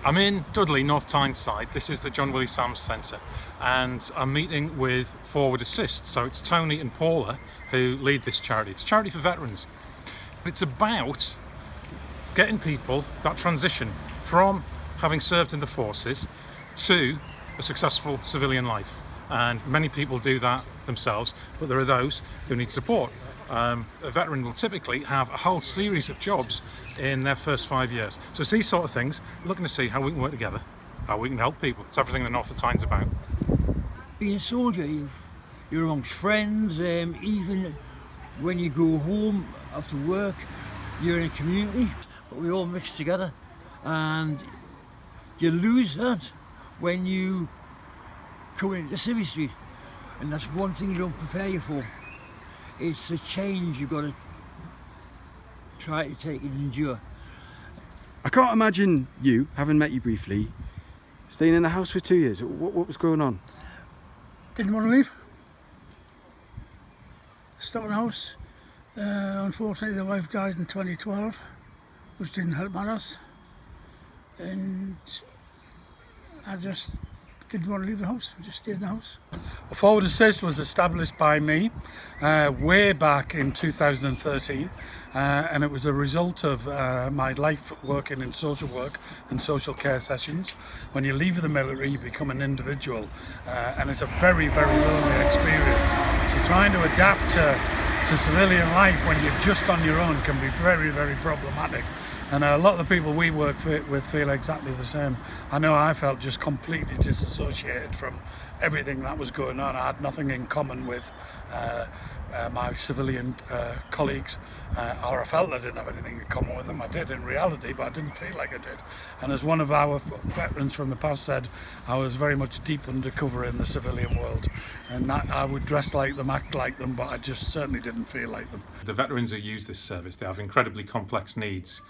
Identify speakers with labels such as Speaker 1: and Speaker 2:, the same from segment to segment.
Speaker 1: I'm in Dudley, North Tyneside. This is the John Willie Sams Centre, and I'm meeting with Forward Assist. So it's Tony and Paula who lead this charity. It's a charity for veterans. It's about getting people that transition from having served in the forces to a successful civilian life. And many people do that themselves, but there are those who need support. A veteran will typically have a whole series of jobs in their first 5 years. So it's these sort of things, looking to see how we can work together, how we can help people. It's everything the North of Tyne's about.
Speaker 2: Being a soldier, you're amongst friends, even when you go home after work, you're in a community, but we all mix together. And you lose that when you come into Civvy Street. And that's one thing you don't prepare you for. It's the change you've got to try to take and endure.
Speaker 3: I can't imagine you, having met you briefly, staying in the house for 2 years. What was going on?
Speaker 4: Didn't want to leave. Stuck in the house. Unfortunately, the wife died in 2012, which didn't help matters. And I just didn't want to leave the house. I just stayed in the house. Forward Assist was established by me way back in 2013, and it was a result of my life working in social work and social care sessions. When you leave the military, you become an individual, and it's a very, very lonely experience. So trying to adapt to civilian life when you're just on your own can be very, very problematic. And a lot of the people we work with feel exactly the same. I know I felt just completely disassociated from everything that was going on. I had nothing in common with my civilian colleagues, or I felt I didn't have anything in common with them. I did in reality, but I didn't feel like I did. And as one of our veterans from the past said, I was very much deep undercover in the civilian world. And that I would dress like them, act like them, but I just certainly didn't feel like them.
Speaker 1: The veterans who use this service, they have incredibly complex needs.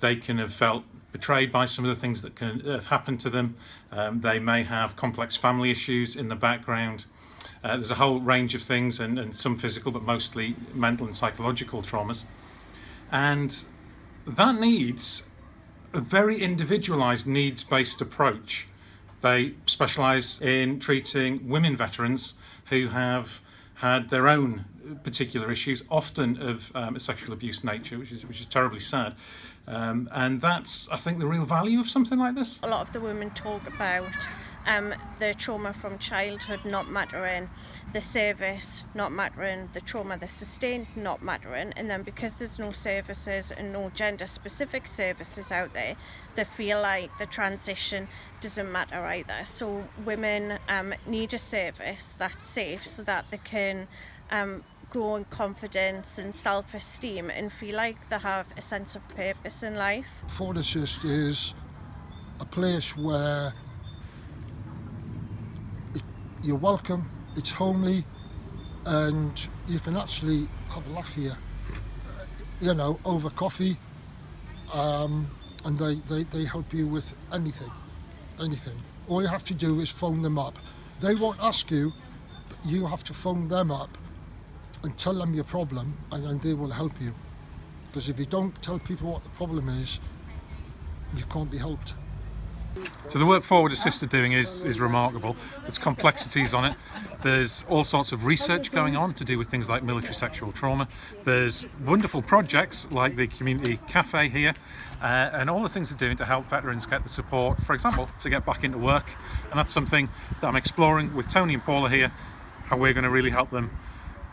Speaker 1: They can have felt betrayed by some of the things that can have happened to them. They may have complex family issues in the background. There's a whole range of things, and some physical, but mostly mental and psychological traumas. And that needs a very individualised, needs-based approach. They specialise in treating women veterans who have had their own particular issues, often of a sexual abuse nature, which is terribly sad. And that's, I think, the real value of something like this.
Speaker 5: A lot of the women talk about the trauma from childhood not mattering, the service not mattering, the trauma they sustained not mattering, and then because there's no services and no gender-specific services out there, they feel like the transition doesn't matter either. So women need a service that's safe so that they can grow in confidence and self-esteem and feel like they have a sense of purpose in life.
Speaker 6: Forward Assist is a place where you're welcome, it's homely, and you can actually have a laugh here, over coffee, and they help you with anything. All you have to do is phone them up. They won't ask you, but you have to phone them up and tell them your problem, and then they will help you. Because if you don't tell people what the problem is, you can't be helped.
Speaker 1: So the work Forward Assist are doing is remarkable. There's complexities on it. There's all sorts of research going on to do with things like military sexual trauma. There's wonderful projects like the community cafe here, and all the things they're doing to help veterans get the support, for example, to get back into work. And that's something that I'm exploring with Tony and Paula here, how we're going to really help them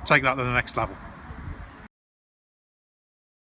Speaker 1: take that to the next level.